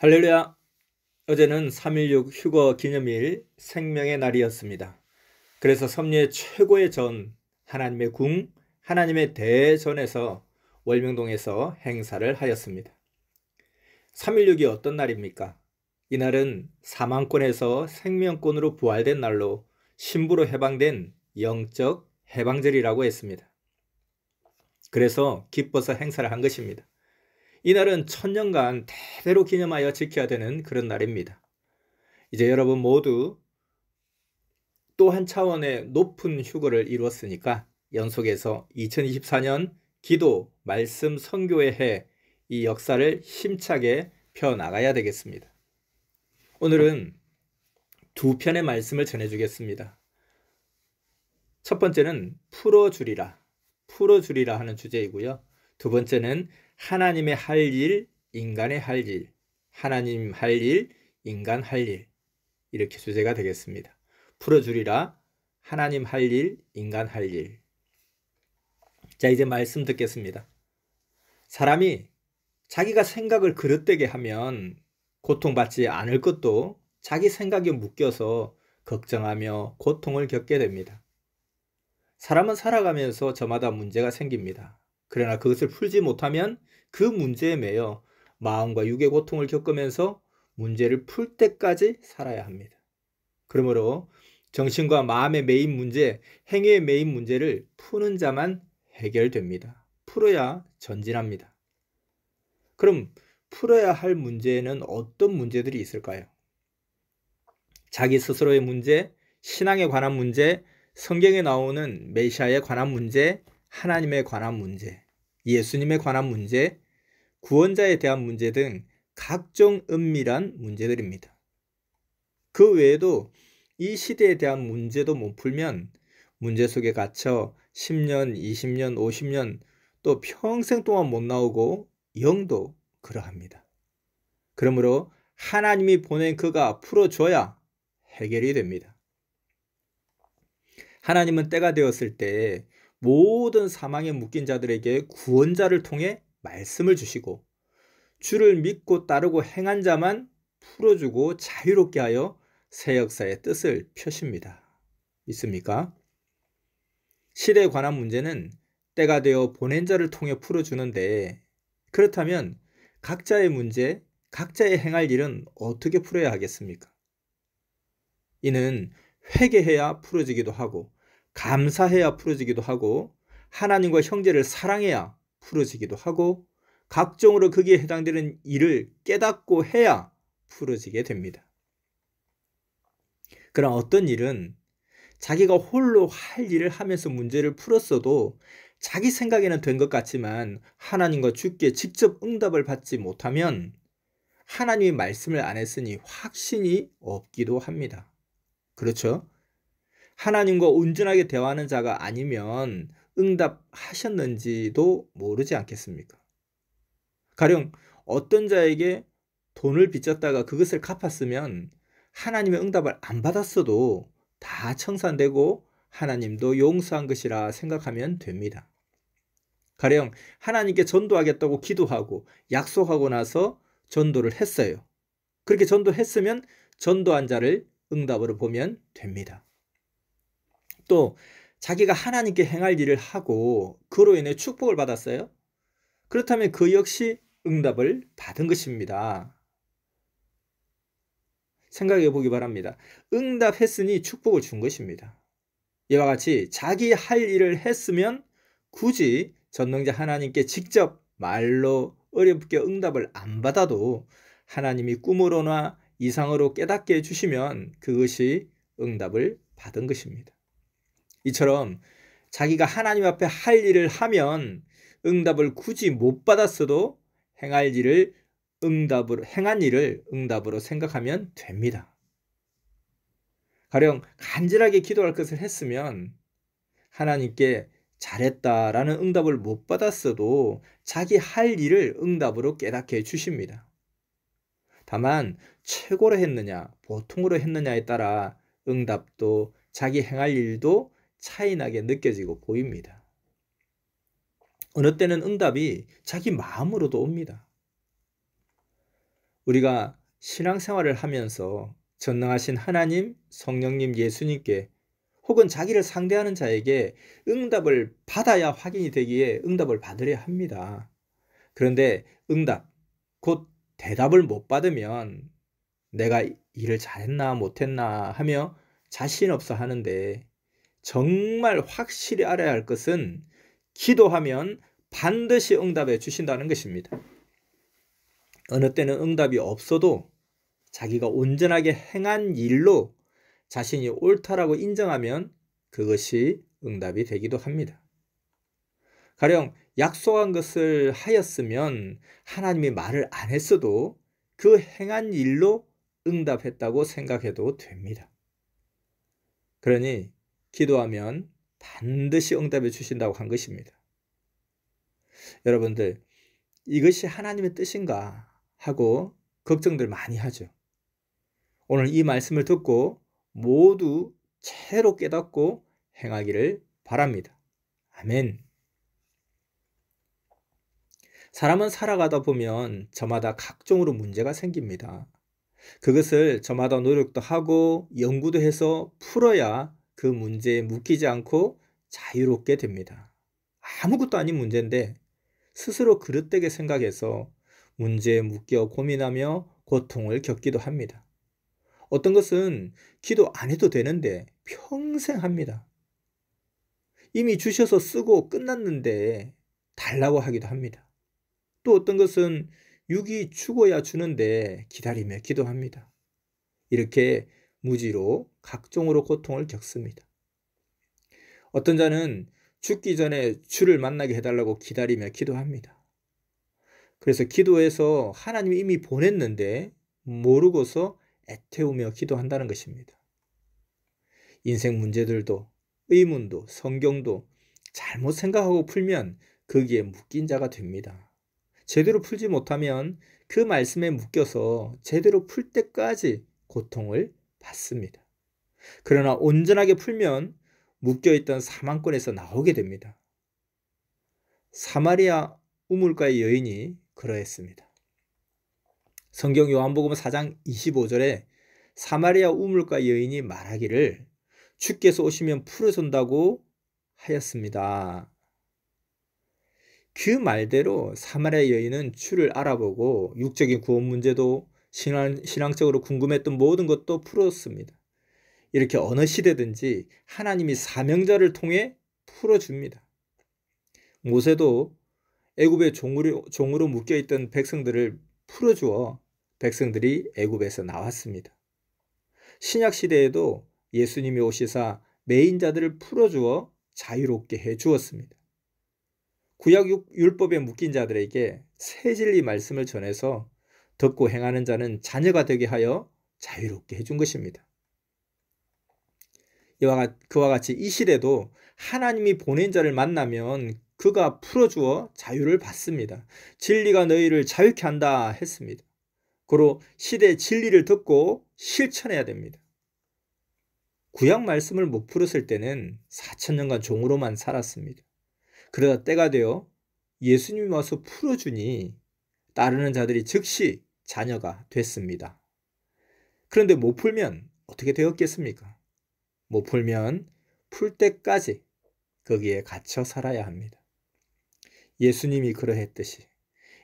할렐루야! 어제는 3.16 휴거 기념일 생명의 날이었습니다. 그래서 섭리의 최고의 전, 하나님의 궁, 하나님의 대전에서 월명동에서 행사를 하였습니다. 3.16이 어떤 날입니까? 이날은 사망권에서 생명권으로 부활된 날로 신부로 해방된 영적 해방절이라고 했습니다. 그래서 기뻐서 행사를 한 것입니다. 이날은 천년간 대대로 기념하여 지켜야 되는 그런 날입니다. 이제 여러분 모두 또 한 차원의 높은 휴거를 이루었으니까 연속해서 2024년 기도, 말씀, 선교의 해, 이 역사를 힘차게 펴나가야 되겠습니다. 오늘은 두 편의 말씀을 전해주겠습니다. 첫 번째는 풀어주리라 하는 주제이고요. 두 번째는 하나님의 할 일, 인간의 할 일, 하나님 할 일, 인간 할 일, 이렇게 주제가 되겠습니다. 풀어주리라, 하나님 할 일, 인간 할 일. 자, 이제 말씀 듣겠습니다. 사람이 자기가 생각을 그릇되게 하면 고통받지 않을 것도 자기 생각에 묶여서 걱정하며 고통을 겪게 됩니다. 사람은 살아가면서 저마다 문제가 생깁니다. 그러나 그것을 풀지 못하면 그 문제에 매여 마음과 육의 고통을 겪으면서 문제를 풀 때까지 살아야 합니다. 그러므로 정신과 마음에 매인 문제, 행위에 매인 문제를 푸는 자만 해결됩니다. 풀어야 전진합니다. 그럼 풀어야 할 문제에는 어떤 문제들이 있을까요? 자기 스스로의 문제, 신앙에 관한 문제, 성경에 나오는 메시아에 관한 문제, 하나님에 관한 문제, 예수님에 관한 문제, 구원자에 대한 문제 등 각종 은밀한 문제들입니다. 그 외에도 이 시대에 대한 문제도 못 풀면 문제 속에 갇혀 10년, 20년, 50년 또 평생 동안 못 나오고 영도 그러합니다. 그러므로 하나님이 보낸 그가 풀어줘야 해결이 됩니다. 하나님은 때가 되었을 때 모든 사망에 묶인 자들에게 구원자를 통해 말씀을 주시고 주를 믿고 따르고 행한 자만 풀어주고 자유롭게 하여 새 역사의 뜻을 펴십니다. 믿습니까? 시대에 관한 문제는 때가 되어 보낸 자를 통해 풀어주는데, 그렇다면 각자의 문제, 각자의 행할 일은 어떻게 풀어야 하겠습니까? 이는 회개해야 풀어지기도 하고 감사해야 풀어지기도 하고 하나님과 형제를 사랑해야 풀어지기도 하고 각종으로 거기에 해당되는 일을 깨닫고 해야 풀어지게 됩니다. 그럼 어떤 일은 자기가 홀로 할 일을 하면서 문제를 풀었어도 자기 생각에는 된 것 같지만 하나님과 주께 직접 응답을 받지 못하면 하나님이 말씀을 안 했으니 확신이 없기도 합니다. 그렇죠? 하나님과 온전하게 대화하는 자가 아니면 응답하셨는지도 모르지 않겠습니까? 가령 어떤 자에게 돈을 빚졌다가 그것을 갚았으면 하나님의 응답을 안 받았어도 다 청산되고 하나님도 용서한 것이라 생각하면 됩니다. 가령 하나님께 전도하겠다고 기도하고 약속하고 나서 전도를 했어요. 그렇게 전도했으면 전도한 자를 응답으로 보면 됩니다. 또 자기가 하나님께 행할 일을 하고 그로 인해 축복을 받았어요. 그렇다면 그 역시 응답을 받은 것입니다. 생각해 보기 바랍니다. 응답했으니 축복을 준 것입니다. 이와 같이 자기 할 일을 했으면 굳이 전능자 하나님께 직접 말로 어렵게 응답을 안 받아도 하나님이 꿈으로나 이상으로 깨닫게 해주시면 그것이 응답을 받은 것입니다. 이처럼 자기가 하나님 앞에 할 일을 하면 응답을 굳이 못 받았어도 행한 일을 응답으로 생각하면 됩니다. 가령 간절하게 기도할 것을 했으면 하나님께 잘했다라는 응답을 못 받았어도 자기 할 일을 응답으로 깨닫게 해주십니다. 다만 최고로 했느냐 보통으로 했느냐에 따라 응답도 자기 행할 일도 차이나게 느껴지고 보입니다. 어느 때는 응답이 자기 마음으로도 옵니다. 우리가 신앙생활을 하면서 전능하신 하나님, 성령님, 예수님께 혹은 자기를 상대하는 자에게 응답을 받아야 확인이 되기에 응답을 받으려 합니다. 그런데 응답, 곧 대답을 못 받으면 내가 일을 잘했나 못했나 하며 자신 없어 하는데, 정말 확실히 알아야 할 것은 기도하면 반드시 응답해 주신다는 것입니다. 어느 때는 응답이 없어도 자기가 온전하게 행한 일로 자신이 옳다라고 인정하면 그것이 응답이 되기도 합니다. 가령 약속한 것을 하였으면 하나님이 말을 안 했어도 그 행한 일로 응답했다고 생각해도 됩니다. 그러니 기도하면 반드시 응답해 주신다고 한 것입니다. 여러분들, 이것이 하나님의 뜻인가 하고 걱정들 많이 하죠. 오늘 이 말씀을 듣고 모두 채로 깨닫고 행하기를 바랍니다. 아멘. 사람은 살아가다 보면 저마다 각종으로 문제가 생깁니다. 그것을 저마다 노력도 하고 연구도 해서 풀어야 그 문제에 묶이지 않고 자유롭게 됩니다. 아무것도 아닌 문제인데 스스로 그릇되게 생각해서 문제에 묶여 고민하며 고통을 겪기도 합니다. 어떤 것은 기도 안 해도 되는데 평생 합니다. 이미 주셔서 쓰고 끝났는데 달라고 하기도 합니다. 또 어떤 것은 육이 죽어야 주는데 기다리며 기도합니다. 이렇게 무지로 각종으로 고통을 겪습니다. 어떤 자는 죽기 전에 주를 만나게 해달라고 기다리며 기도합니다. 그래서 기도해서 하나님이 이미 보냈는데 모르고서 애태우며 기도한다는 것입니다. 인생 문제들도 의문도 성경도 잘못 생각하고 풀면 거기에 묶인 자가 됩니다. 제대로 풀지 못하면 그 말씀에 묶여서 제대로 풀 때까지 고통을 받습니다. 그러나 온전하게 풀면 묶여있던 사망권에서 나오게 됩니다. 사마리아 우물가의 여인이 그러했습니다. 성경 요한복음 4장 25절에 사마리아 우물가 여인이 말하기를 주께서 오시면 풀어준다고 하였습니다. 그 말대로 사마리아 여인은 주를 알아보고 육적인 구원 문제도 신앙적으로 궁금했던 모든 것도 풀었습니다. 이렇게 어느 시대든지 하나님이 사명자를 통해 풀어줍니다. 모세도 애굽의 종으로 묶여있던 백성들을 풀어주어 백성들이 애굽에서 나왔습니다. 신약 시대에도 예수님이 오시사 매인자들을 풀어주어 자유롭게 해주었습니다. 구약 율법에 묶인 자들에게 새 진리 말씀을 전해서 듣고 행하는 자는 자녀가 되게 하여 자유롭게 해준 것입니다. 그와 같이 이 시대도 하나님이 보낸 자를 만나면 그가 풀어주어 자유를 받습니다. 진리가 너희를 자유케 한다 했습니다. 고로 시대의 진리를 듣고 실천해야 됩니다. 구약 말씀을 못 풀었을 때는 4,000년간 종으로만 살았습니다. 그러다 때가 되어 예수님이 와서 풀어주니 따르는 자들이 즉시 자녀가 됐습니다. 그런데 못 풀면 어떻게 되었겠습니까? 못 풀면 풀 때까지 거기에 갇혀 살아야 합니다. 예수님이 그러했듯이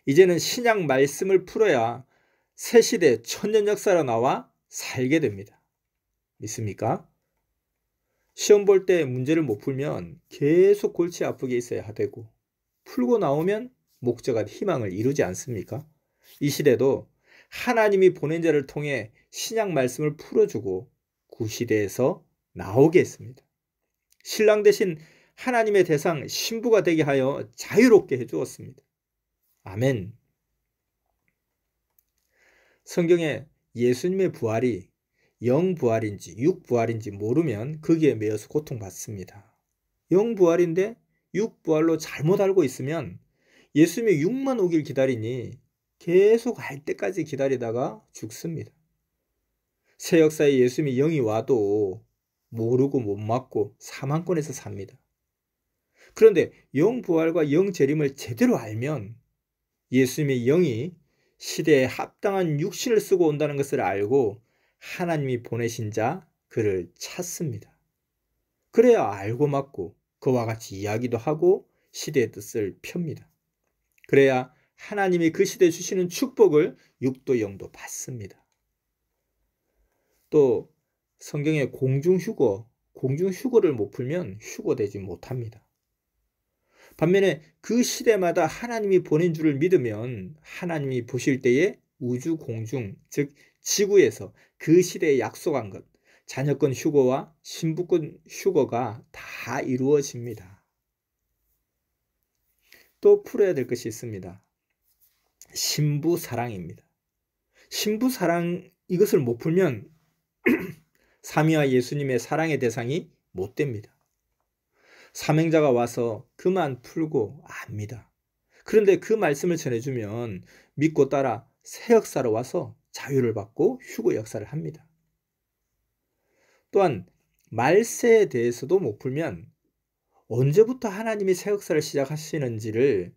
이제는 신약 말씀을 풀어야 새 시대 천년 역사로 나와 살게 됩니다. 믿습니까? 시험 볼 때 문제를 못 풀면 계속 골치 아프게 있어야 되고 풀고 나오면 목적과 희망을 이루지 않습니까? 이 시대도 하나님이 보낸 자를 통해 신약 말씀을 풀어주고 구시대에서 나오게 했습니다. 신랑 대신 하나님의 대상 신부가 되게 하여 자유롭게 해주었습니다. 아멘. 성경에 예수님의 부활이 영부활인지 육부활인지 모르면 거기에 매여서 고통받습니다. 영부활인데 육부활로 잘못 알고 있으면 예수님의 육만 오길 기다리니 계속 할 때까지 기다리다가 죽습니다. 새 역사에 예수님이 영이 와도 모르고 못 맞고 사망권에서 삽니다. 그런데 영부활과 영재림을 제대로 알면 예수님의 영이 시대에 합당한 육신을 쓰고 온다는 것을 알고 하나님이 보내신 자 그를 찾습니다. 그래야 알고 맞고 그와 같이 이야기도 하고 시대의 뜻을 펴니다. 그래야 하나님이 그 시대에 주시는 축복을 육도 영도 받습니다. 또 성경에 공중휴거를 못 풀면 휴거되지 못합니다. 반면에 그 시대마다 하나님이 보낸 줄을 믿으면 하나님이 보실 때에 우주 공중, 즉 지구에서 그 시대에 약속한 것, 자녀권 휴거와 신부권 휴거가 다 이루어집니다. 또 풀어야 될 것이 있습니다. 신부 사랑입니다. 신부 사랑 이것을 못 풀면 삼위와 예수님의 사랑의 대상이 못 됩니다. 사명자가 와서 그만 풀고 압니다. 그런데 그 말씀을 전해주면 믿고 따라 새 역사로 와서 자유를 받고 휴거 역사를 합니다. 또한 말세에 대해서도 못 풀면 언제부터 하나님이 새 역사를 시작하시는지를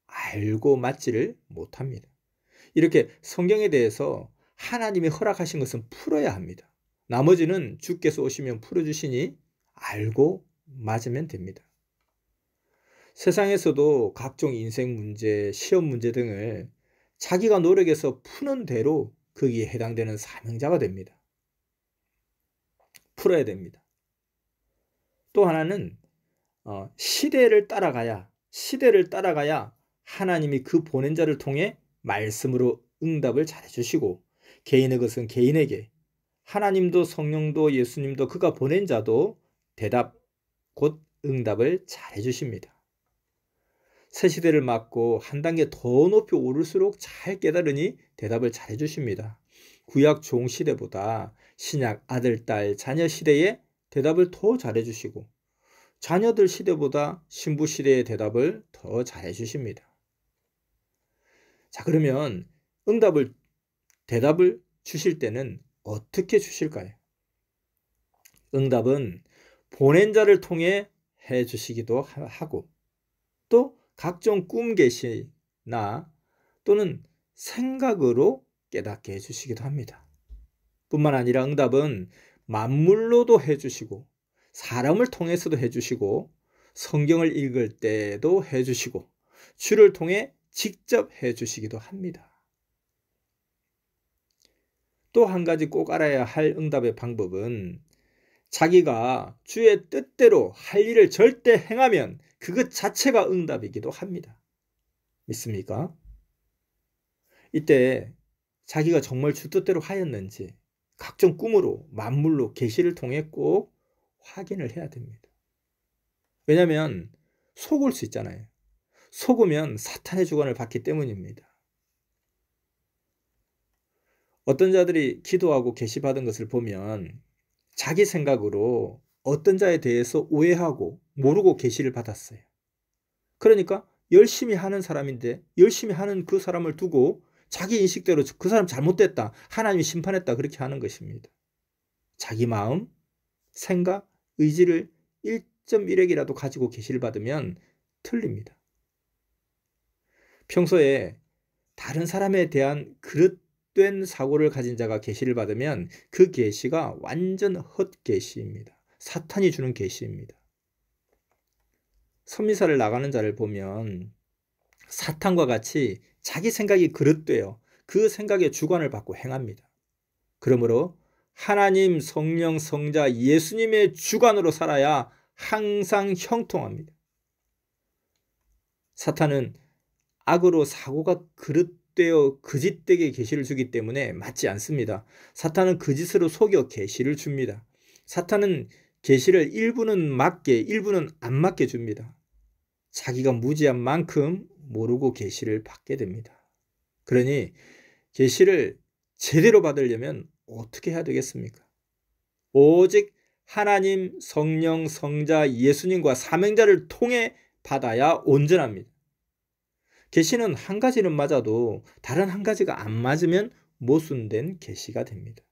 알고 맞지를 못합니다. 이렇게 성경에 대해서 하나님이 허락하신 것은 풀어야 합니다. 나머지는 주께서 오시면 풀어주시니 알고 맞으면 됩니다. 세상에서도 각종 인생 문제, 시험 문제 등을 자기가 노력해서 푸는 대로 거기에 해당되는 사명자가 됩니다. 풀어야 됩니다. 또 하나는 시대를 따라가야 하나님이 그 보낸 자를 통해 말씀으로 응답을 잘해주시고 개인의 것은 개인에게, 하나님도 성령도 예수님도 그가 보낸 자도 대답 곧 응답을 잘해주십니다. 새 시대를 맞고 한 단계 더 높이 오를수록 잘 깨달으니 대답을 잘해주십니다. 구약 종 시대보다 신약 아들, 딸, 자녀 시대에 대답을 더 잘해주시고 자녀들 시대보다 신부 시대의 대답을 더 잘해주십니다. 자, 그러면 대답을 주실 때는 어떻게 주실까요? 응답은 보낸 자를 통해 해 주시기도 하고 또 각종 꿈 계시나 또는 생각으로 깨닫게 해주시기도 합니다. 뿐만 아니라 응답은 만물로도 해주시고 사람을 통해서도 해주시고 성경을 읽을 때도 해주시고 주를 통해 직접 해주시기도 합니다. 또 한 가지 꼭 알아야 할 응답의 방법은 자기가 주의 뜻대로 할 일을 절대 행하면 그것 자체가 응답이기도 합니다. 믿습니까? 이때 자기가 정말 주 뜻대로 하였는지 각종 꿈으로 만물로 계시를 통해 꼭 확인을 해야 됩니다. 왜냐하면 속을 수 있잖아요. 속으면 사탄의 주관을 받기 때문입니다. 어떤 자들이 기도하고 계시받은 것을 보면 자기 생각으로 어떤 자에 대해서 오해하고 모르고 계시를 받았어요. 그러니까 열심히 하는 사람인데 열심히 하는 그 사람을 두고 자기 인식대로 그 사람 잘못됐다, 하나님이 심판했다 그렇게 하는 것입니다. 자기 마음, 생각, 의지를 1.1핵이라도 가지고 계시를 받으면 틀립니다. 평소에 다른 사람에 대한 그릇된 사고를 가진 자가 계시를 받으면 그 계시가 완전 헛계시입니다. 사탄이 주는 계시입니다. 선미사를 나가는 자를 보면 사탄과 같이 자기 생각이 그릇되어 그 생각의 주관을 받고 행합니다. 그러므로 하나님, 성령, 성자, 예수님의 주관으로 살아야 항상 형통합니다. 사탄은 악으로 사고가 그릇되어 거짓되게 계시를 주기 때문에 맞지 않습니다. 사탄은 거짓으로 속여 계시를 줍니다. 사탄은 계시를 일부는 맞게 일부는 안 맞게 줍니다. 자기가 무지한 만큼 모르고 계시를 받게 됩니다. 그러니 계시를 제대로 받으려면 어떻게 해야 되겠습니까? 오직 하나님, 성령, 성자, 예수님과 사명자를 통해 받아야 온전합니다. 계시는 한 가지는 맞아도 다른 한 가지가 안 맞으면 모순된 계시가 됩니다.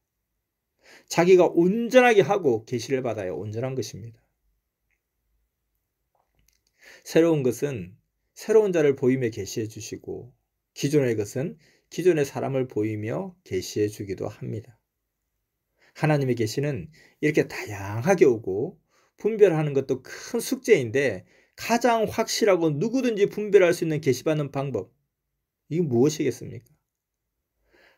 자기가 온전하게 하고 계시를 받아야 온전한 것입니다. 새로운 것은 새로운 자를 보임에 계시해 주시고 기존의 것은 기존의 사람을 보이며 계시해 주기도 합니다. 하나님의 계시는 이렇게 다양하게 오고 분별하는 것도 큰 숙제인데 가장 확실하고 누구든지 분별할 수 있는 계시받는 방법, 이게 무엇이겠습니까?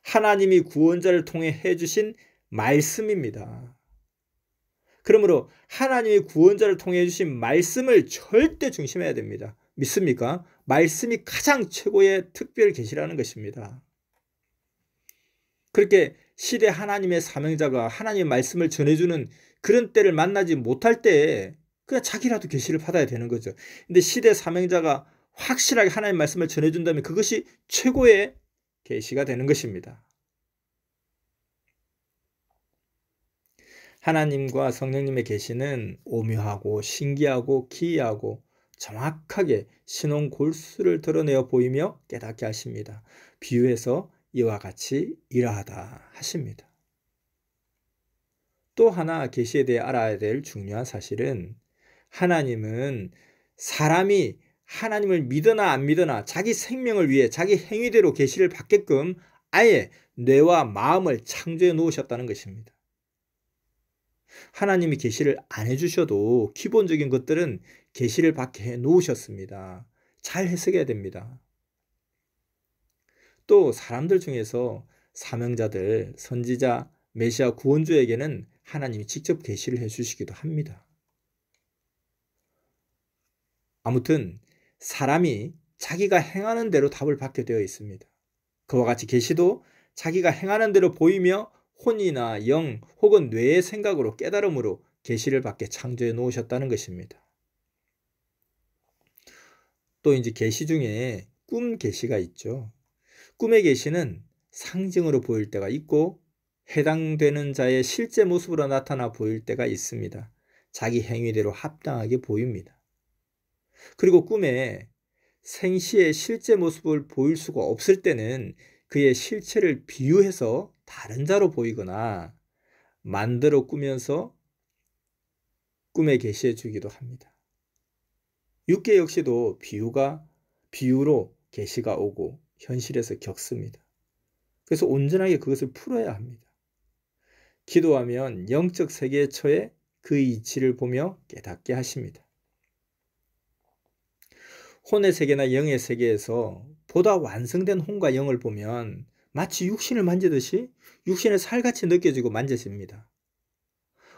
하나님이 구원자를 통해 해주신 말씀입니다. 그러므로 하나님이 구원자를 통해 해주신 말씀을 절대 중심해야 됩니다. 믿습니까? 말씀이 가장 최고의 특별 계시라는 것입니다. 그렇게 시대 하나님의 사명자가 하나님의 말씀을 전해주는 그런 때를 만나지 못할 때에 그냥 자기라도 계시를 받아야 되는 거죠. 근데 시대 사명자가 확실하게 하나님의 말씀을 전해준다면 그것이 최고의 계시가 되는 것입니다. 하나님과 성령님의 계시는 오묘하고 신기하고 기이하고 정확하게 신혼 골수를 드러내어 보이며 깨닫게 하십니다. 비유해서 이와 같이 이러하다 하십니다. 또 하나 계시에 대해 알아야 될 중요한 사실은 하나님은 사람이 하나님을 믿으나 안 믿으나 자기 생명을 위해 자기 행위대로 계시를 받게끔 아예 뇌와 마음을 창조해 놓으셨다는 것입니다. 하나님이 계시를 안 해주셔도 기본적인 것들은 계시를 받게 해 놓으셨습니다. 잘 해석해야 됩니다. 또 사람들 중에서 사명자들, 선지자, 메시아 구원주에게는 하나님이 직접 계시를 해주시기도 합니다. 아무튼 사람이 자기가 행하는 대로 답을 받게 되어 있습니다. 그와 같이 계시도 자기가 행하는 대로 보이며 혼이나 영 혹은 뇌의 생각으로 깨달음으로 계시를 받게 창조해 놓으셨다는 것입니다. 또 이제 계시 중에 꿈 계시가 있죠. 꿈의 계시는 상징으로 보일 때가 있고 해당되는 자의 실제 모습으로 나타나 보일 때가 있습니다. 자기 행위대로 합당하게 보입니다. 그리고 꿈에 생시의 실제 모습을 보일 수가 없을 때는 그의 실체를 비유해서 다른 자로 보이거나 만들어 꾸면서 꿈에 계시해 주기도 합니다. 육계 역시도 비유로 계시가 오고 현실에서 겪습니다. 그래서 온전하게 그것을 풀어야 합니다. 기도하면 영적 세계에 처해 그 이치를 보며 깨닫게 하십니다. 혼의 세계나 영의 세계에서 보다 완성된 혼과 영을 보면 마치 육신을 만지듯이 육신의 살같이 느껴지고 만져집니다.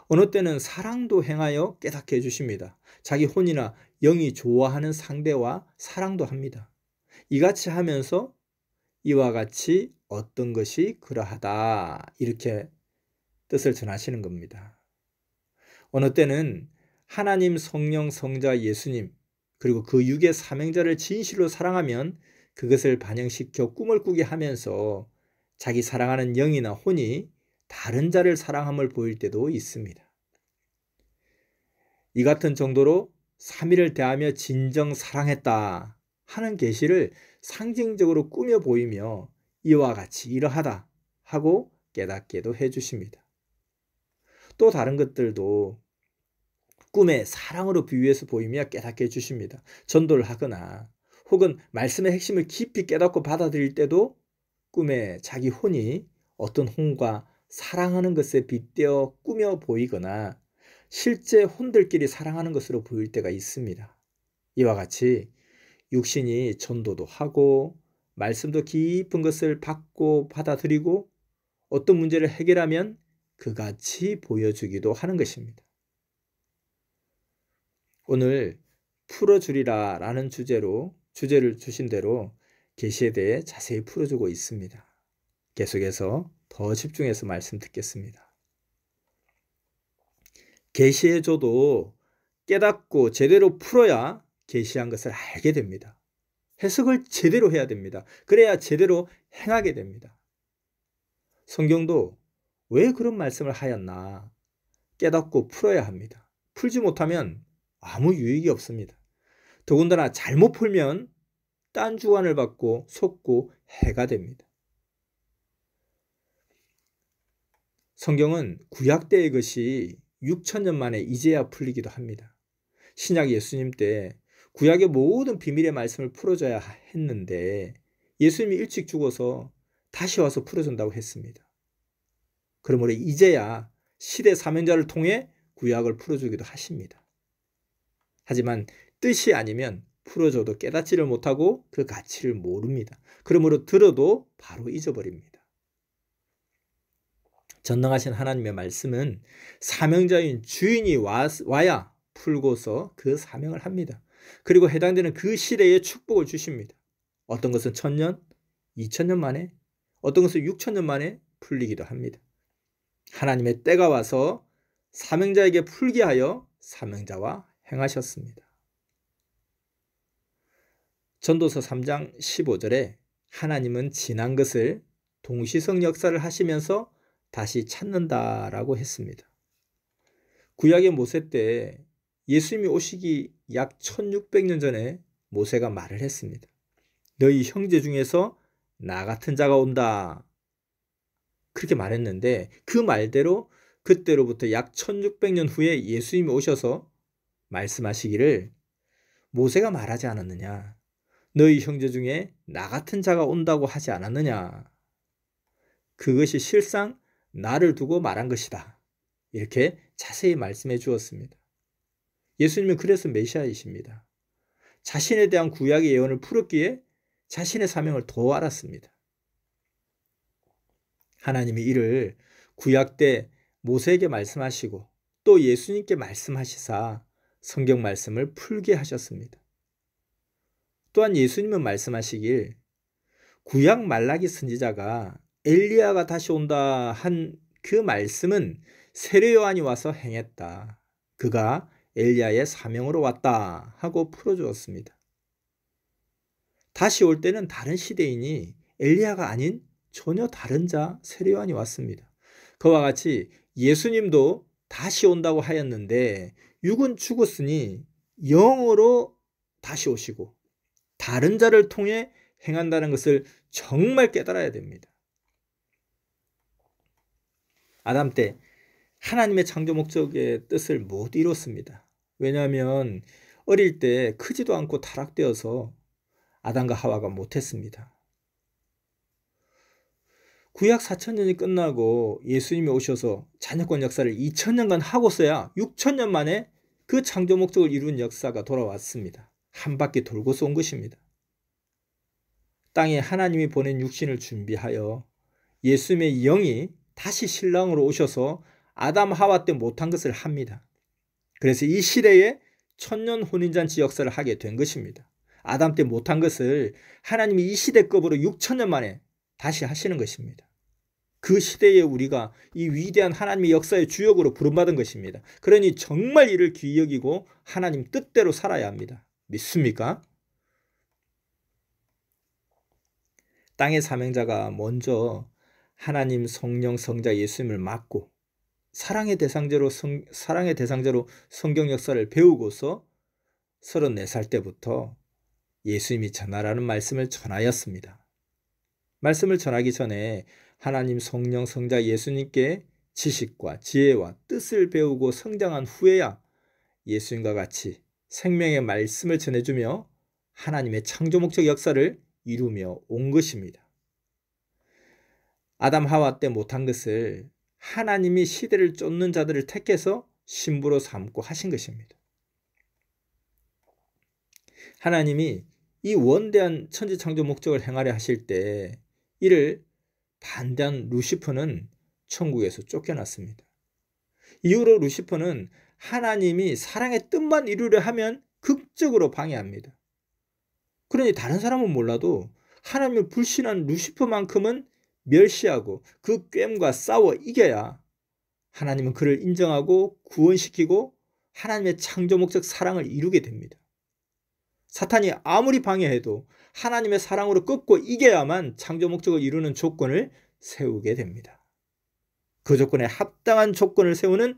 어느 때는 사랑도 행하여 깨닫게 해주십니다. 자기 혼이나 영이 좋아하는 상대와 사랑도 합니다. 이같이 하면서 이와 같이 어떤 것이 그러하다 이렇게 뜻을 전하시는 겁니다. 어느 때는 하나님, 성령, 성자, 예수님 그리고 그 육의 사명자를 진실로 사랑하면 그것을 반영시켜 꿈을 꾸게 하면서 자기 사랑하는 영이나 혼이 다른 자를 사랑함을 보일 때도 있습니다. 이 같은 정도로 삼위를 대하며 진정 사랑했다 하는 계시를 상징적으로 꾸며 보이며 이와 같이 이러하다 하고 깨닫게도 해주십니다. 또 다른 것들도 꿈에 사랑으로 비유해서 보이며 깨닫게 해주십니다. 전도를 하거나 혹은 말씀의 핵심을 깊이 깨닫고 받아들일 때도 꿈에 자기 혼이 어떤 혼과 사랑하는 것에 빗대어 꾸며 보이거나 실제 혼들끼리 사랑하는 것으로 보일 때가 있습니다. 이와 같이 육신이 전도도 하고 말씀도 깊은 것을 받고 받아들이고 어떤 문제를 해결하면 그같이 보여주기도 하는 것입니다. 오늘 풀어주리라 라는 주제를 주신 대로 계시에 대해 자세히 풀어주고 있습니다. 계속해서 더 집중해서 말씀 듣겠습니다. 계시해줘도 깨닫고 제대로 풀어야 계시한 것을 알게 됩니다. 해석을 제대로 해야 됩니다. 그래야 제대로 행하게 됩니다. 성경도 왜 그런 말씀을 하였나 깨닫고 풀어야 합니다. 풀지 못하면 아무 유익이 없습니다. 더군다나 잘못 풀면 딴 주관을 받고 속고 해가 됩니다. 성경은 구약 때의 것이 6,000년 만에 이제야 풀리기도 합니다. 신약 예수님 때 구약의 모든 비밀의 말씀을 풀어줘야 했는데 예수님이 일찍 죽어서 다시 와서 풀어준다고 했습니다. 그러므로 이제야 시대 사명자를 통해 구약을 풀어주기도 하십니다. 하지만 뜻이 아니면 풀어줘도 깨닫지를 못하고 그 가치를 모릅니다. 그러므로 들어도 바로 잊어버립니다. 전능하신 하나님의 말씀은 사명자인 주인이 와야 풀고서 그 사명을 합니다. 그리고 해당되는 그 시대에 축복을 주십니다. 어떤 것은 1000년, 2000년 만에, 어떤 것은 6000년 만에 풀리기도 합니다. 하나님의 때가 와서 사명자에게 풀게 하여 사명자와 행하셨습니다. 전도서 3장 15절에 하나님은 지난 것을 동시성 역사를 하시면서 다시 찾는다라고 했습니다. 구약의 모세 때 예수님이 오시기 약 1600년 전에 모세가 말을 했습니다. 너희 형제 중에서 나 같은 자가 온다. 그렇게 말했는데 그 말대로 그때로부터 약 1600년 후에 예수님이 오셔서 말씀하시기를 모세가 말하지 않았느냐. 너희 형제 중에 나 같은 자가 온다고 하지 않았느냐. 그것이 실상 나를 두고 말한 것이다. 이렇게 자세히 말씀해 주었습니다. 예수님은 그래서 메시아이십니다. 자신에 대한 구약의 예언을 풀었기에 자신의 사명을 더 알았습니다. 하나님이 이를 구약 때 모세에게 말씀하시고 또 예수님께 말씀하시사 성경 말씀을 풀게 하셨습니다. 또한 예수님은 말씀하시길 구약 말라기 선지자가 엘리야가 다시 온다 한 그 말씀은 세례 요한이 와서 행했다. 그가 엘리야의 사명으로 왔다 하고 풀어주었습니다. 다시 올 때는 다른 시대인이 엘리야가 아닌 전혀 다른 자 세례 요한이 왔습니다. 그와 같이 예수님도 다시 온다고 하였는데 육은 죽었으니 영으로 다시 오시고 다른 자를 통해 행한다는 것을 정말 깨달아야 됩니다. 아담 때 하나님의 창조 목적의 뜻을 못 이뤘습니다. 왜냐하면 어릴 때 크지도 않고 타락되어서 아담과 하와가 못했습니다. 구약 4000년이 끝나고 예수님이 오셔서 자녀권 역사를 2000년간 하고서야 6000년 만에 그 창조 목적을 이룬 역사가 돌아왔습니다. 한 바퀴 돌고서 온 것입니다. 땅에 하나님이 보낸 육신을 준비하여 예수님의 영이 다시 신랑으로 오셔서 아담 하와 때 못한 것을 합니다. 그래서 이 시대에 천년 혼인잔치 역사를 하게 된 것입니다. 아담 때 못한 것을 하나님이 이 시대급으로 6000년 만에 다시 하시는 것입니다. 그 시대에 우리가 이 위대한 하나님의 역사의 주역으로 부름받은 것입니다. 그러니 정말 이를 귀히 여기고 하나님 뜻대로 살아야 합니다. 믿습니까? 땅의 사명자가 먼저 하나님 성령 성자 예수님을 맡고 사랑의 대상자로 성경 역사를 배우고서 34살 때부터 예수님이 전하라는 말씀을 전하였습니다. 말씀을 전하기 전에 하나님 성령 성자 예수님께 지식과 지혜와 뜻을 배우고 성장한 후에야 예수님과 같이 생명의 말씀을 전해주며 하나님의 창조 목적 역사를 이루며 온 것입니다. 아담 하와 때 못한 것을 하나님이 시대를 쫓는 자들을 택해서 신부로 삼고 하신 것입니다. 하나님이 이 원대한 천지창조 목적을 행하려 하실 때 이를 반대한 루시퍼는 천국에서 쫓겨났습니다. 이후로 루시퍼는 하나님이 사랑의 뜻만 이루려 하면 극적으로 방해합니다. 그러니 다른 사람은 몰라도 하나님을 불신한 루시퍼만큼은 멸시하고 그 괸과 싸워 이겨야 하나님은 그를 인정하고 구원시키고 하나님의 창조 목적 사랑을 이루게 됩니다. 사탄이 아무리 방해해도 하나님의 사랑으로 꺾고 이겨야만 창조 목적을 이루는 조건을 세우게 됩니다. 그 조건에 합당한 조건을 세우는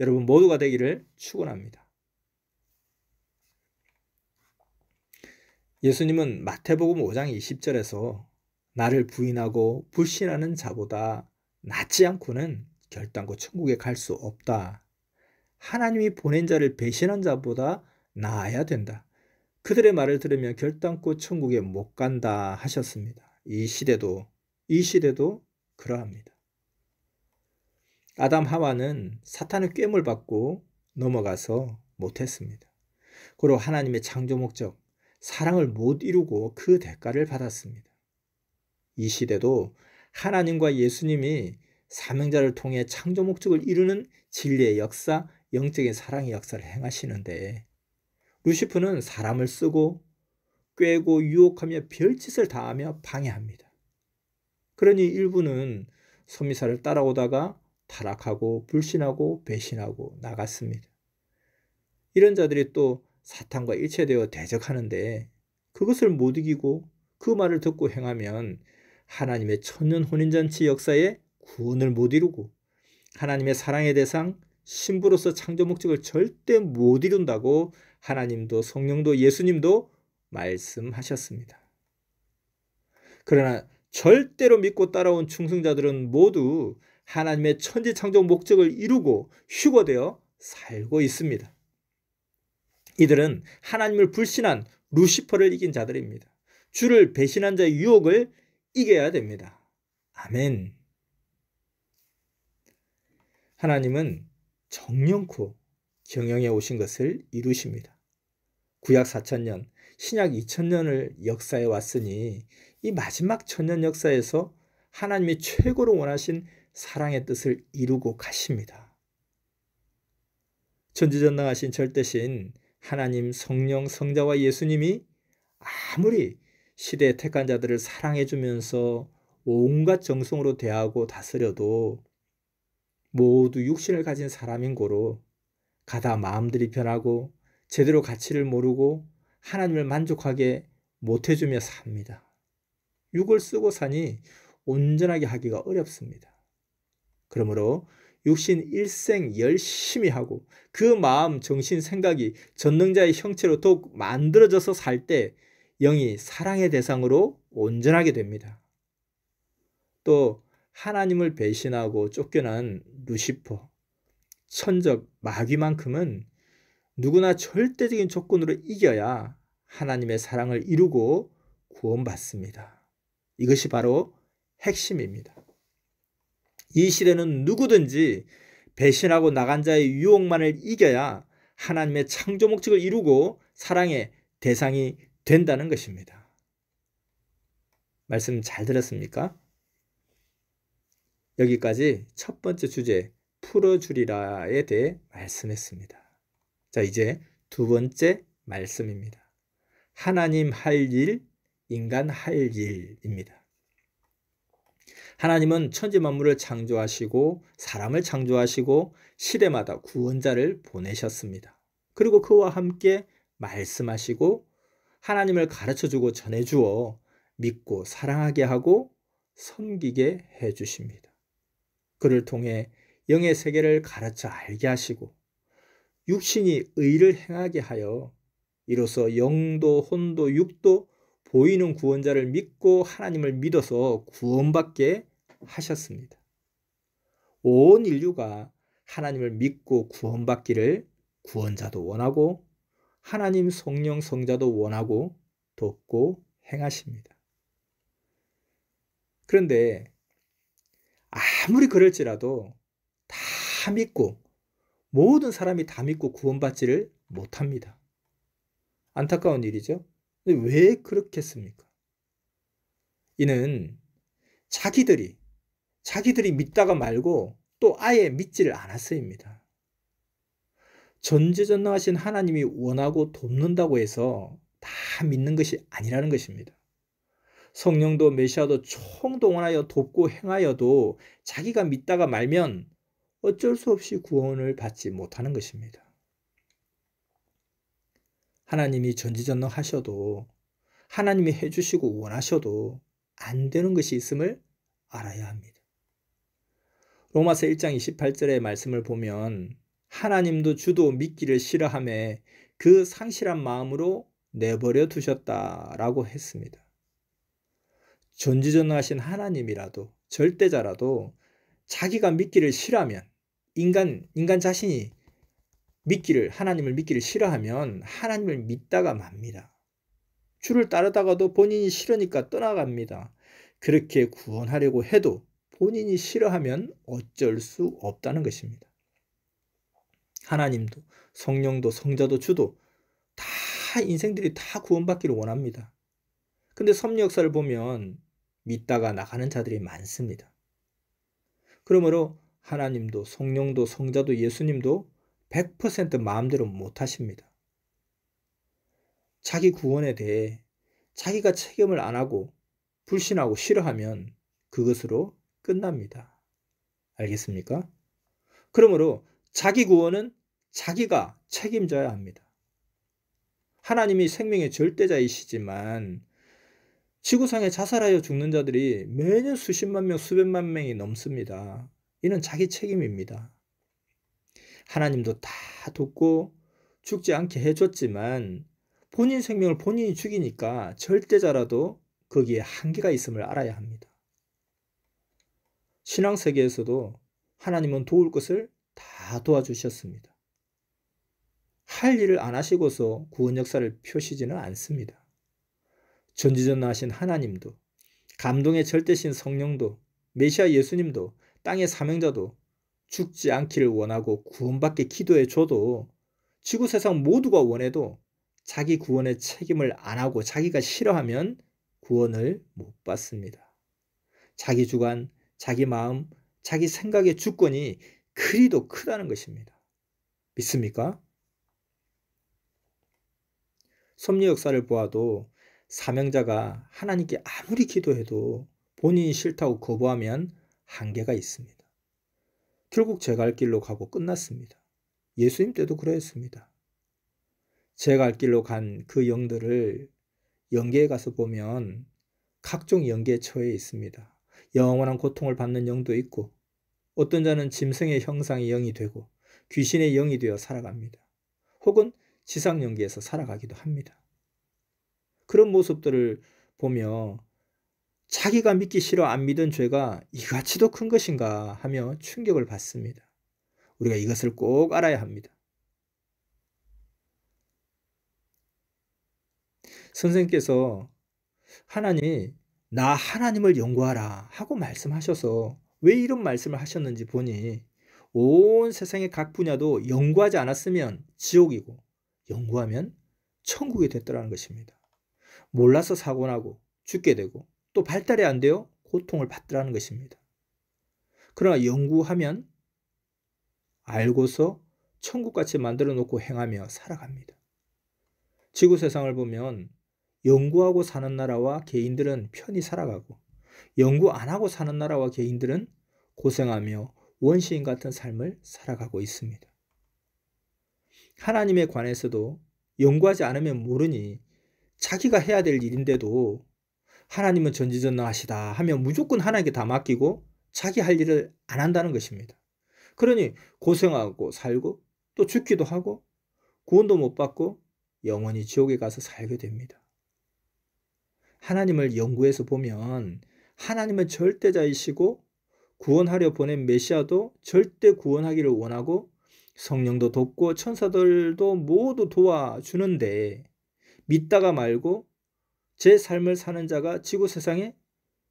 여러분 모두가 되기를 축원합니다. 예수님은 마태복음 5장 20절에서 나를 부인하고 불신하는 자보다 낫지 않고는 결단코 천국에 갈 수 없다. 하나님이 보낸 자를 배신한 자보다 나아야 된다. 그들의 말을 들으면 결단코 천국에 못 간다 하셨습니다. 이 시대도 이 시대도 그러합니다. 아담 하와는 사탄의 꾀물 받고 넘어가서 못했습니다. 그리고 하나님의 창조 목적, 사랑을 못 이루고 그 대가를 받았습니다. 이 시대도 하나님과 예수님이 사명자를 통해 창조 목적을 이루는 진리의 역사, 영적인 사랑의 역사를 행하시는데 루시퍼는 사람을 쓰고 꾀고 유혹하며 별짓을 다하며 방해합니다. 그러니 일부는 소미사를 따라오다가 타락하고 불신하고 배신하고 나갔습니다. 이런 자들이 또 사탄과 일체되어 대적하는데 그것을 못 이기고 그 말을 듣고 행하면 하나님의 천년 혼인잔치 역사에 구원을 못 이루고 하나님의 사랑의 대상 신부로서 창조 목적을 절대 못 이룬다고 하나님도 성령도 예수님도 말씀하셨습니다. 그러나 절대로 믿고 따라온 충성자들은 모두 하나님의 천지 창조 목적을 이루고 휴거되어 살고 있습니다. 이들은 하나님을 불신한 루시퍼를 이긴 자들입니다. 주를 배신한 자의 유혹을 이겨야 됩니다. 아멘. 하나님은 정령코 경영해 오신 것을 이루십니다. 구약 4,000년, 신약 2,000년을 역사해 왔으니 이 마지막 천년 역사에서 하나님이 최고로 원하신 사랑의 뜻을 이루고 가십니다. 전지전능하신 절대신 하나님 성령 성자와 예수님이 아무리 시대의 택한 자들을 사랑해 주면서 온갖 정성으로 대하고 다스려도 모두 육신을 가진 사람인 고로 가다 마음들이 변하고 제대로 가치를 모르고 하나님을 만족하게 못해주며 삽니다. 육을 쓰고 사니 온전하게 하기가 어렵습니다. 그러므로 육신 일생 열심히 하고 그 마음, 정신, 생각이 전능자의 형체로 더욱 만들어져서 살 때 영이 사랑의 대상으로 온전하게 됩니다. 또 하나님을 배신하고 쫓겨난 루시퍼, 천적, 마귀만큼은 누구나 절대적인 조건으로 이겨야 하나님의 사랑을 이루고 구원받습니다. 이것이 바로 핵심입니다. 이 시대는 누구든지 배신하고 나간 자의 유혹만을 이겨야 하나님의 창조 목적을 이루고 사랑의 대상이 된다는 것입니다. 말씀 잘 들었습니까? 여기까지 첫 번째 주제 풀어주리라에 대해 말씀했습니다. 자, 이제 두 번째 말씀입니다. 하나님 할 일, 인간 할 일입니다. 하나님은 천지 만물을 창조하시고 사람을 창조하시고 시대마다 구원자를 보내셨습니다. 그리고 그와 함께 말씀하시고 하나님을 가르쳐주고 전해주어 믿고 사랑하게 하고 섬기게 해주십니다. 그를 통해 영의 세계를 가르쳐 알게 하시고 육신이 의를 행하게 하여 이로써 영도 혼도 육도 보이는 구원자를 믿고 하나님을 믿어서 구원받게 하셨습니다. 온 인류가 하나님을 믿고 구원받기를 구원자도 원하고 하나님 성령 성자도 원하고 돕고 행하십니다. 그런데 아무리 그럴지라도 다 믿고 모든 사람이 다 믿고 구원받지를 못합니다. 안타까운 일이죠. 근데 왜 그렇겠습니까? 이는 자기들이 믿다가 말고 또 아예 믿지를 않았어입니다. 전지전능하신 하나님이 원하고 돕는다고 해서 다 믿는 것이 아니라는 것입니다. 성령도 메시아도 총동원하여 돕고 행하여도 자기가 믿다가 말면 어쩔 수 없이 구원을 받지 못하는 것입니다. 하나님이 전지전능하셔도 하나님이 해주시고 원하셔도 안 되는 것이 있음을 알아야 합니다. 로마서 1장 28절의 말씀을 보면 하나님도 주도 믿기를 싫어하며 그 상실한 마음으로 내버려 두셨다라고 했습니다. 전지전능하신 하나님이라도 절대자라도 자기가 믿기를 싫어하면 인간 자신이 하나님을 믿기를 싫어하면 하나님을 믿다가 맙니다. 주를 따르다가도 본인이 싫으니까 떠나갑니다. 그렇게 구원하려고 해도 본인이 싫어하면 어쩔 수 없다는 것입니다. 하나님도 성령도 성자도 주도 다 인생들이 다 구원받기를 원합니다. 근데 섭리 역사를 보면 믿다가 나가는 자들이 많습니다. 그러므로 하나님도 성령도 성자도 예수님도 100% 마음대로 못하십니다. 자기 구원에 대해 자기가 책임을 안 하고 불신하고 싫어하면 그것으로 끝납니다. 알겠습니까? 그러므로 자기 구원은 자기가 책임져야 합니다. 하나님이 생명의 절대자이시지만 지구상에 자살하여 죽는 자들이 매년 수십만 명, 수백만 명이 넘습니다. 이는 자기 책임입니다. 하나님도 다 돕고 죽지 않게 해줬지만 본인 생명을 본인이 죽이니까 절대자라도 거기에 한계가 있음을 알아야 합니다. 신앙세계에서도 하나님은 도울 것을 다 도와주셨습니다. 할 일을 안 하시고서 구원 역사를 펴시지는 않습니다. 전지전능하신 하나님도 감동의 절대신 성령도 메시아 예수님도 땅의 사명자도 죽지 않기를 원하고 구원받게 기도해 줘도 지구세상 모두가 원해도 자기 구원의 책임을 안 하고 자기가 싫어하면 구원을 못 받습니다. 자기 주관, 자기 마음, 자기 생각의 주권이 그리도 크다는 것입니다. 믿습니까? 섭리 역사를 보아도 사명자가 하나님께 아무리 기도해도 본인이 싫다고 거부하면 한계가 있습니다. 결국 제 갈 길로 가고 끝났습니다. 예수님 때도 그랬습니다. 제 갈 길로 간 그 영들을 영계에 가서 보면 각종 영계에 처해 있습니다. 영원한 고통을 받는 영도 있고 어떤 자는 짐승의 형상의 영이 되고 귀신의 영이 되어 살아갑니다. 혹은 지상 영계에서 살아가기도 합니다. 그런 모습들을 보며 자기가 믿기 싫어 안 믿은 죄가 이같이도 큰 것인가 하며 충격을 받습니다. 우리가 이것을 꼭 알아야 합니다. 선생님께서 나 하나님을 연구하라 하고 말씀하셔서 왜 이런 말씀을 하셨는지 보니 온 세상의 각 분야도 연구하지 않았으면 지옥이고 연구하면 천국이 됐더라는 것입니다. 몰라서 사고나고 죽게 되고 또 발달이 안 되어 고통을 받더라는 것입니다. 그러나 연구하면 알고서 천국같이 만들어 놓고 행하며 살아갑니다. 지구 세상을 보면 연구하고 사는 나라와 개인들은 편히 살아가고 연구 안 하고 사는 나라와 개인들은 고생하며 원시인 같은 삶을 살아가고 있습니다. 하나님에 관해서도 연구하지 않으면 모르니 자기가 해야 될 일인데도 하나님은 전지전능하시다 하면 무조건 하나님께 다 맡기고 자기 할 일을 안 한다는 것입니다. 그러니 고생하고 살고 또 죽기도 하고 구원도 못 받고 영원히 지옥에 가서 살게 됩니다. 하나님을 연구해서 보면 하나님은 절대자이시고 구원하려 보낸 메시아도 절대 구원하기를 원하고 성령도 돕고 천사들도 모두 도와주는데 믿다가 말고 제 삶을 사는 자가 지구 세상에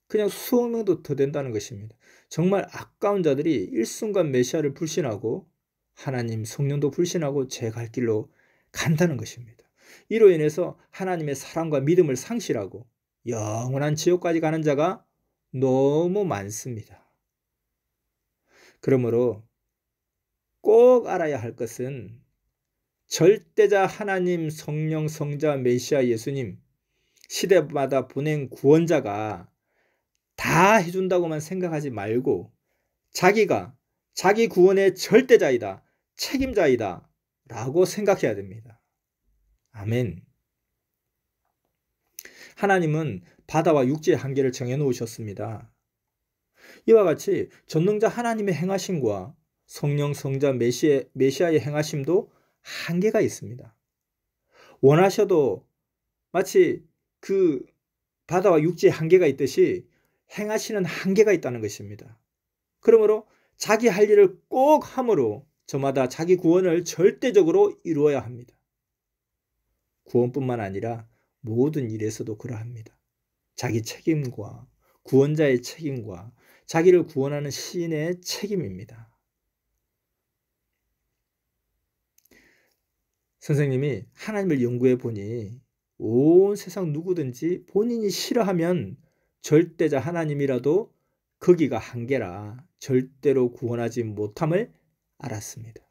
그냥 수억 명도 더 된다는 것입니다. 정말 아까운 자들이 일순간 메시아를 불신하고 하나님 성령도 불신하고 제 갈 길로 간다는 것입니다. 이로 인해서 하나님의 사랑과 믿음을 상실하고 영원한 지옥까지 가는 자가 너무 많습니다. 그러므로 꼭 알아야 할 것은 절대자 하나님 성령 성자 메시아 예수님 시대마다 보낸 구원자가 다 해준다고만 생각하지 말고 자기가 자기 구원의 절대자이다, 책임자이다 라고 생각해야 됩니다. 아멘. 하나님은 바다와 육지의 한계를 정해놓으셨습니다. 이와 같이 전능자 하나님의 행하심과 성령 성자 메시아의 행하심도 한계가 있습니다. 원하셔도 마치 그 바다와 육지의 한계가 있듯이 행하시는 한계가 있다는 것입니다. 그러므로 자기 할 일을 꼭 함으로 저마다 자기 구원을 절대적으로 이루어야 합니다. 구원뿐만 아니라 모든 일에서도 그러합니다. 자기 책임과 구원자의 책임과 자기를 구원하는 시인의 책임입니다. 선생님이 하나님을 연구해 보니 온 세상 누구든지 본인이 싫어하면 절대자 하나님이라도 거기가 한계라 절대로 구원하지 못함을 알았습니다.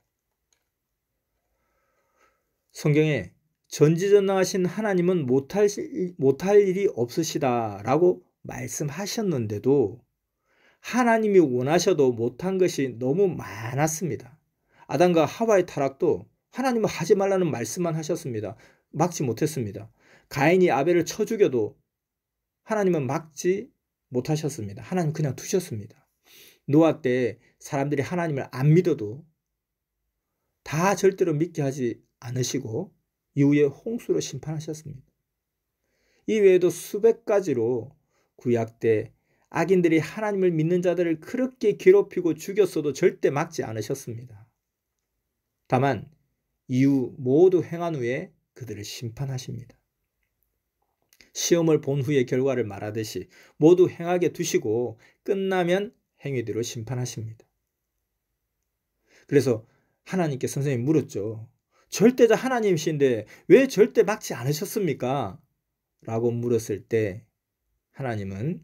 성경에 전지전능하신 하나님은 못할 일이 없으시다라고 말씀하셨는데도 하나님이 원하셔도 못한 것이 너무 많았습니다. 아담과 하와의 타락도 하나님은 하지 말라는 말씀만 하셨습니다. 막지 못했습니다. 가인이 아벨을 쳐 죽여도 하나님은 막지 못하셨습니다. 하나님 그냥 두셨습니다. 노아 때 사람들이 하나님을 안 믿어도 다 절대로 믿게 하지 않으시고 이후에 홍수로 심판하셨습니다. 이 외에도 수백 가지로 구약 때 악인들이 하나님을 믿는 자들을 그렇게 괴롭히고 죽였어도 절대 막지 않으셨습니다. 다만 이후 모두 행한 후에 그들을 심판하십니다. 시험을 본 후의 결과를 말하듯이 모두 행하게 두시고 끝나면 행위대로 심판하십니다. 그래서 하나님께 선생님이 물었죠. 절대자 하나님이신데 왜 절대 막지 않으셨습니까? 라고 물었을 때 하나님은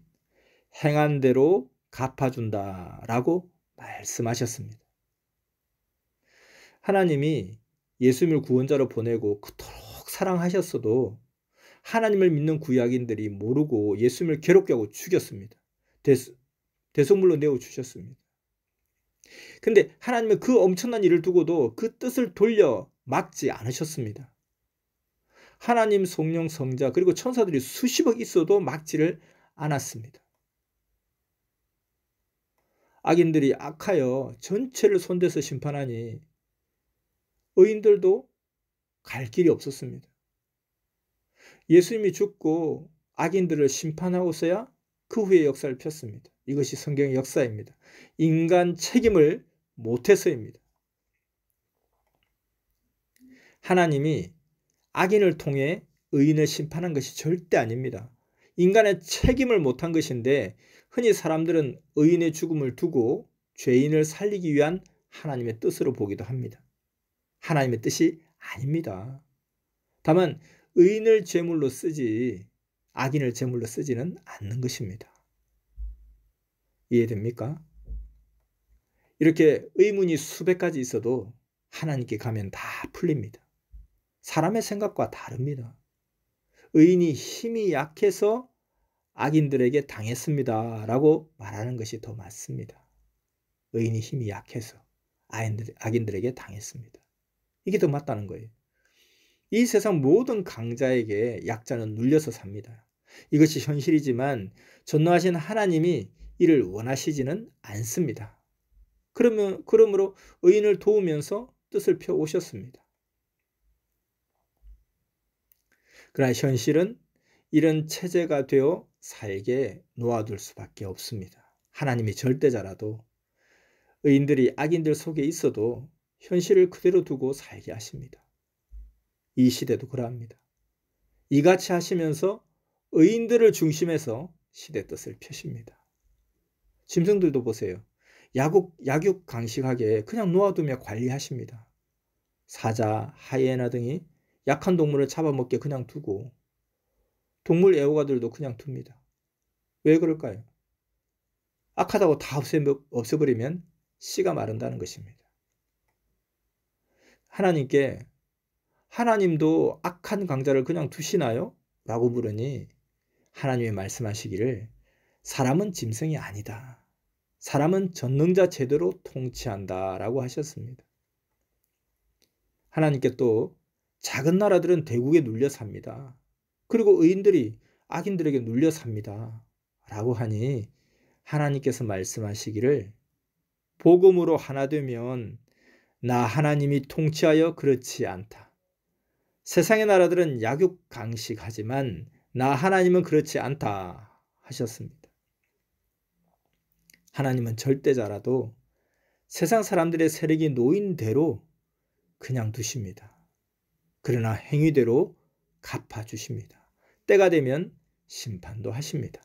행한 대로 갚아준다 라고 말씀하셨습니다. 하나님이 예수님을 구원자로 보내고 그토록 사랑하셨어도 하나님을 믿는 구약인들이 모르고 예수님을 괴롭게 하고 죽였습니다. 대속물로 내어주셨습니다. 근데 하나님은 그 엄청난 일을 두고도 그 뜻을 돌려 막지 않으셨습니다. 하나님, 성령, 성자 그리고 천사들이 수십억 있어도 막지를 않았습니다. 악인들이 악하여 전체를 손대서 심판하니 의인들도 갈 길이 없었습니다. 예수님이 죽고 악인들을 심판하고서야 그 후에 역사를 폈습니다. 이것이 성경의 역사입니다. 인간 책임을 못해서입니다. 하나님이 악인을 통해 의인을 심판한 것이 절대 아닙니다. 인간의 책임을 못한 것인데 흔히 사람들은 의인의 죽음을 두고 죄인을 살리기 위한 하나님의 뜻으로 보기도 합니다. 하나님의 뜻이 아닙니다. 다만 의인을 제물로 쓰지 악인을 제물로 쓰지는 않는 것입니다. 이해됩니까? 이렇게 의문이 수백 가지 있어도 하나님께 가면 다 풀립니다. 사람의 생각과 다릅니다. 의인이 힘이 약해서 악인들에게 당했습니다 라고 말하는 것이 더 맞습니다. 의인이 힘이 약해서 악인들에게 당했습니다. 이게 더 맞다는 거예요. 이 세상 모든 강자에게 약자는 눌려서 삽니다. 이것이 현실이지만 전능하신 하나님이 이를 원하시지는 않습니다. 그러므로 의인을 도우면서 뜻을 펴 오셨습니다. 그러나 현실은 이런 체제가 되어 살게 놓아둘 수밖에 없습니다. 하나님이 절대자라도 의인들이 악인들 속에 있어도 현실을 그대로 두고 살게 하십니다. 이 시대도 그러합니다. 이같이 하시면서 의인들을 중심해서 시대 뜻을 펴십니다. 짐승들도 보세요. 약육강식하게 그냥 놓아두며 관리하십니다. 사자, 하이에나 등이 약한 동물을 잡아먹게 그냥 두고 동물 애호가들도 그냥 둡니다. 왜 그럴까요? 악하다고 다 없애버리면 씨가 마른다는 것입니다. 하나님께 하나님도 악한 강자를 그냥 두시나요? 라고 물으니 하나님이 말씀하시기를 사람은 짐승이 아니다. 사람은 전능자 제대로 통치한다 라고 하셨습니다. 하나님께 또 작은 나라들은 대국에 눌려 삽니다. 그리고 의인들이 악인들에게 눌려 삽니다. 라고 하니 하나님께서 말씀하시기를 복음으로 하나 되면 나 하나님이 통치하여 그렇지 않다. 세상의 나라들은 약육강식하지만 나 하나님은 그렇지 않다 하셨습니다. 하나님은 절대자라도 세상 사람들의 세력이 놓인 대로 그냥 두십니다. 그러나 행위대로 갚아주십니다. 때가 되면 심판도 하십니다.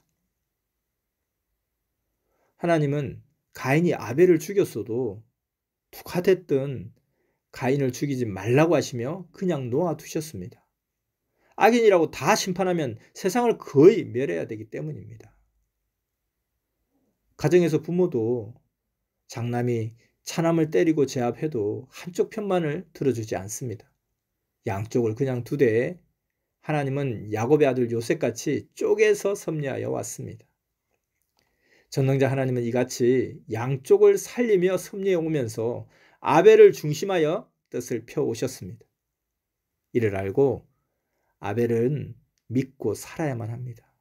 하나님은 가인이 아벨을 죽였어도 누가 됐든 가인을 죽이지 말라고 하시며 그냥 놓아두셨습니다. 악인이라고 다 심판하면 세상을 거의 멸해야 되기 때문입니다. 가정에서 부모도 장남이 차남을 때리고 제압해도 한쪽 편만을 들어주지 않습니다. 양쪽을 그냥 두되 하나님은 야곱의 아들 요셉같이 쪼개서 섭리하여 왔습니다. 전능자 하나님은 이같이 양쪽을 살리며 섭리해 오면서 아벨을 중심하여 뜻을 펴오셨습니다. 이를 알고 아벨은 믿고 살아야만 합니다.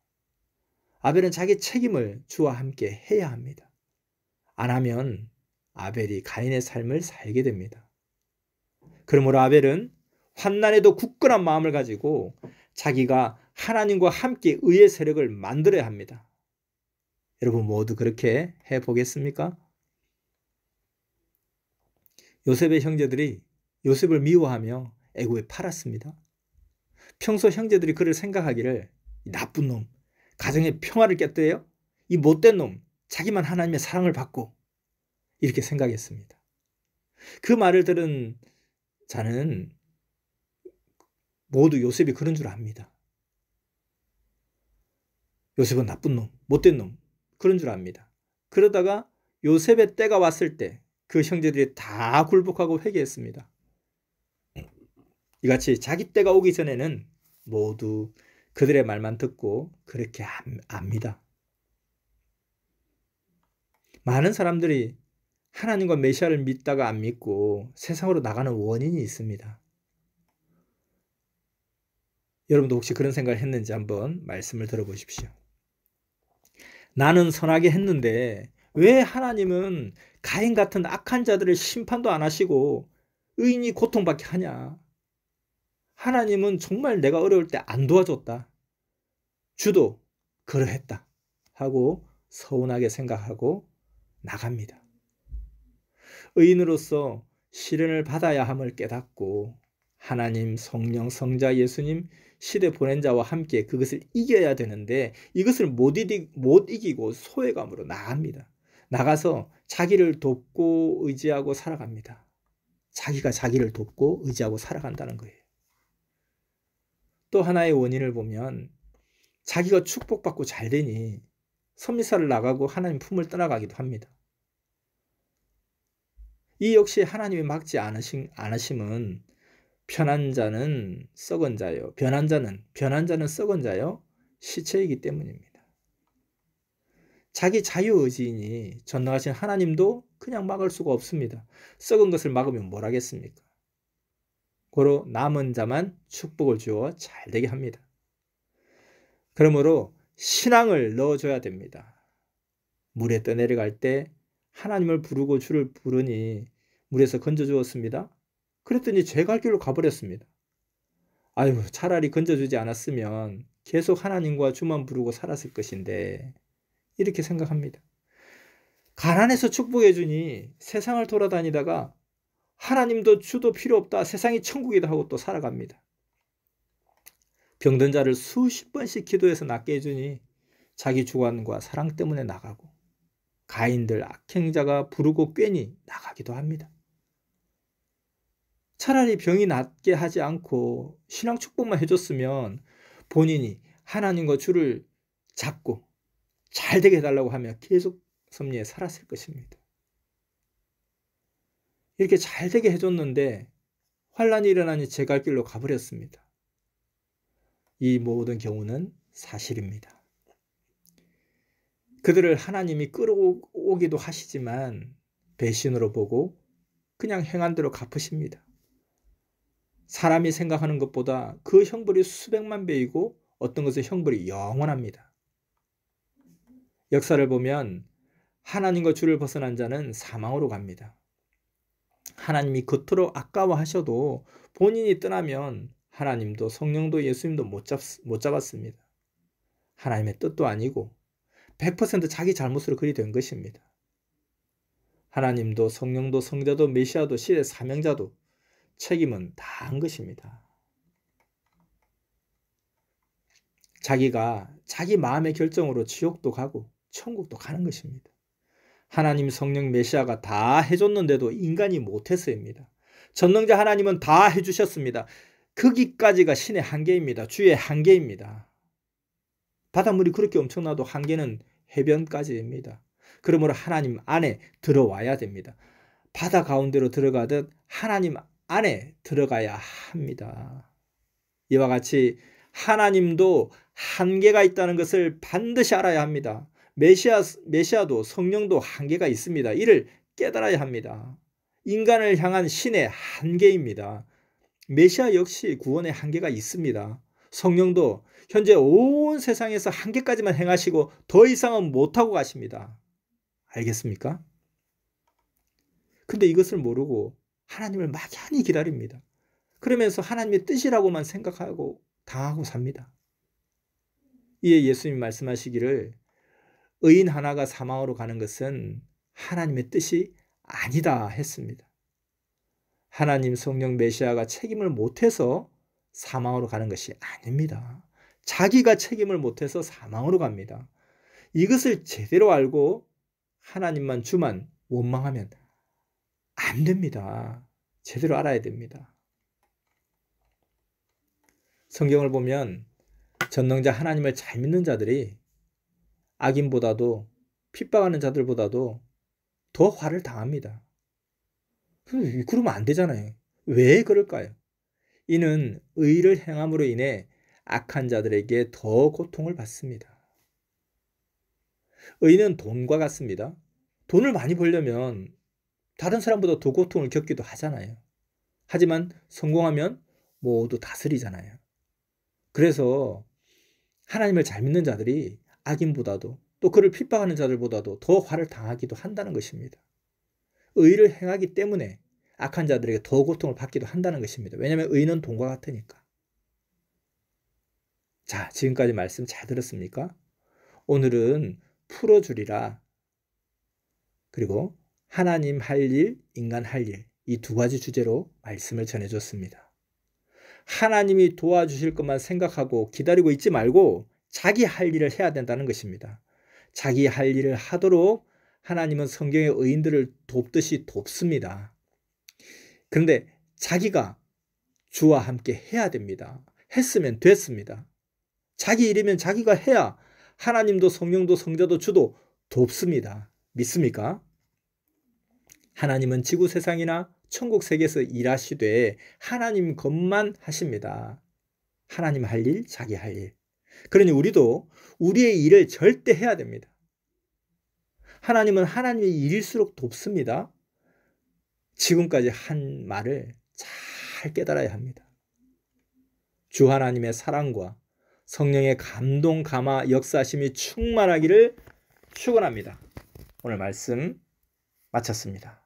아벨은 자기 책임을 주와 함께 해야 합니다. 안 하면 아벨이 가인의 삶을 살게 됩니다. 그러므로 아벨은 환난에도 굳건한 마음을 가지고 자기가 하나님과 함께 의의 세력을 만들어야 합니다. 여러분 모두 그렇게 해보겠습니까? 요셉의 형제들이 요셉을 미워하며 애굽에 팔았습니다. 평소 형제들이 그를 생각하기를 이 나쁜 놈, 가정의 평화를 깼대요? 이 못된 놈, 자기만 하나님의 사랑을 받고 이렇게 생각했습니다. 그 말을 들은 자는 모두 요셉이 그런 줄 압니다. 요셉은 나쁜 놈, 못된 놈 그런 줄 압니다. 그러다가 요셉의 때가 왔을 때 그 형제들이 다 굴복하고 회개했습니다. 이같이 자기 때가 오기 전에는 모두 그들의 말만 듣고 그렇게 압니다. 많은 사람들이 하나님과 메시아를 믿다가 안 믿고 세상으로 나가는 원인이 있습니다. 여러분도 혹시 그런 생각을 했는지 한번 말씀을 들어보십시오. 나는 선하게 했는데 왜 하나님은 가인 같은 악한 자들을 심판도 안 하시고 의인이 고통받게 하냐? 하나님은 정말 내가 어려울 때 안 도와줬다. 주도 그러했다 하고 서운하게 생각하고 나갑니다. 의인으로서 시련을 받아야 함을 깨닫고 하나님, 성령, 성자, 예수님, 시대 보낸 자와 함께 그것을 이겨야 되는데 이것을 못 이기고 소외감으로 나갑니다. 나가서 자기를 돕고 의지하고 살아갑니다. 자기가 자기를 돕고 의지하고 살아간다는 거예요. 또 하나의 원인을 보면 자기가 축복받고 잘 되니 선미사를 나가고 하나님 품을 떠나가기도 합니다. 이 역시 하나님이 막지 않으심은 편한 자는 썩은 자요. 변한 자는 썩은 자요. 시체이기 때문입니다. 자기 자유의지이니 전능하신 하나님도 그냥 막을 수가 없습니다. 썩은 것을 막으면 뭘 하겠습니까? 고로 남은 자만 축복을 주어 잘 되게 합니다. 그러므로 신앙을 넣어줘야 됩니다. 물에 떠내려갈 때 하나님을 부르고 주를 부르니 물에서 건져주었습니다. 그랬더니 죄 갈 길로 가버렸습니다. 아유, 차라리 건져주지 않았으면 계속 하나님과 주만 부르고 살았을 것인데 이렇게 생각합니다. 가난해서 축복해 주니 세상을 돌아다니다가 하나님도 주도 필요 없다, 세상이 천국이다 하고 또 살아갑니다. 병든 자를 수십 번씩 기도해서 낫게 해주니 자기 주관과 사랑 때문에 나가고 가인들 악행자가 부르고 꿰니 나가기도 합니다. 차라리 병이 낫게 하지 않고 신앙 축복만 해줬으면 본인이 하나님과 주를 잡고 잘 되게 해달라고 하며 계속 섭리에 살았을 것입니다. 이렇게 잘 되게 해줬는데 환란이 일어나니 제 갈 길로 가버렸습니다. 이 모든 경우는 사실입니다. 그들을 하나님이 끌어오기도 하시지만 배신으로 보고 그냥 행한 대로 갚으십니다. 사람이 생각하는 것보다 그 형벌이 수백만 배이고 어떤 것은 형벌이 영원합니다. 역사를 보면 하나님과 주를 벗어난 자는 사망으로 갑니다. 하나님이 그토록 아까워하셔도 본인이 떠나면 하나님도 성령도 예수님도 못 잡았습니다. 하나님의 뜻도 아니고 100% 자기 잘못으로 그리 된 것입니다. 하나님도 성령도 성자도 메시아도 시대 사명자도 책임은 다 한 것입니다. 자기가 자기 마음의 결정으로 지옥도 가고 천국도 가는 것입니다. 하나님, 성령, 메시아가 다 해줬는데도 인간이 못해서입니다. 전능자 하나님은 다 해주셨습니다. 거기까지가 신의 한계입니다. 주의 한계입니다. 바닷물이 그렇게 엄청나도 한계는 해변까지입니다. 그러므로 하나님 안에 들어와야 됩니다. 바다 가운데로 들어가듯 하나님 안에 들어가야 합니다. 이와 같이 하나님도 한계가 있다는 것을 반드시 알아야 합니다. 메시아도 성령도 한계가 있습니다. 이를 깨달아야 합니다. 인간을 향한 신의 한계입니다. 메시아 역시 구원의 한계가 있습니다. 성령도 현재 온 세상에서 한계까지만 행하시고 더 이상은 못하고 가십니다. 알겠습니까? 근데 이것을 모르고 하나님을 막연히 기다립니다. 그러면서 하나님의 뜻이라고만 생각하고 당하고 삽니다. 이에 예수님이 말씀하시기를 의인 하나가 사망으로 가는 것은 하나님의 뜻이 아니다 했습니다. 하나님, 성령, 메시아가 책임을 못해서 사망으로 가는 것이 아닙니다. 자기가 책임을 못해서 사망으로 갑니다. 이것을 제대로 알고 하나님만 주만 원망하면 안 됩니다. 제대로 알아야 됩니다. 성경을 보면 전능자 하나님을 잘 믿는 자들이 악인보다도 핍박하는 자들보다도 더 화를 당합니다. 그러면 안 되잖아요. 왜 그럴까요? 이는 의를 행함으로 인해 악한 자들에게 더 고통을 받습니다. 의는 돈과 같습니다. 돈을 많이 벌려면 다른 사람보다 더 고통을 겪기도 하잖아요. 하지만 성공하면 모두 다스리잖아요. 그래서 하나님을 잘 믿는 자들이 악인보다도 또 그를 핍박하는 자들보다도 더 화를 당하기도 한다는 것입니다. 의를 행하기 때문에 악한 자들에게 더 고통을 받기도 한다는 것입니다. 왜냐하면 의는 돈과 같으니까. 자, 지금까지 말씀 잘 들었습니까? 오늘은 풀어주리라, 그리고 하나님 할 일, 인간 할 일, 이 두 가지 주제로 말씀을 전해줬습니다. 하나님이 도와주실 것만 생각하고 기다리고 있지 말고 자기 할 일을 해야 된다는 것입니다. 자기 할 일을 하도록 하나님은 성경의 의인들을 돕듯이 돕습니다. 그런데 자기가 주와 함께 해야 됩니다. 했으면 됐습니다. 자기 일이면 자기가 해야 하나님도 성령도 성자도 주도 돕습니다. 믿습니까? 하나님은 지구 세상이나 천국 세계에서 일하시되 하나님 것만 하십니다. 하나님 할 일, 자기 할 일. 그러니 우리도 우리의 일을 절대 해야 됩니다. 하나님은 하나님의 일일수록 돕습니다. 지금까지 한 말을 잘 깨달아야 합니다. 주 하나님의 사랑과 성령의 감동, 감화, 역사하심이 충만하기를 축원합니다. 오늘 말씀 마쳤습니다.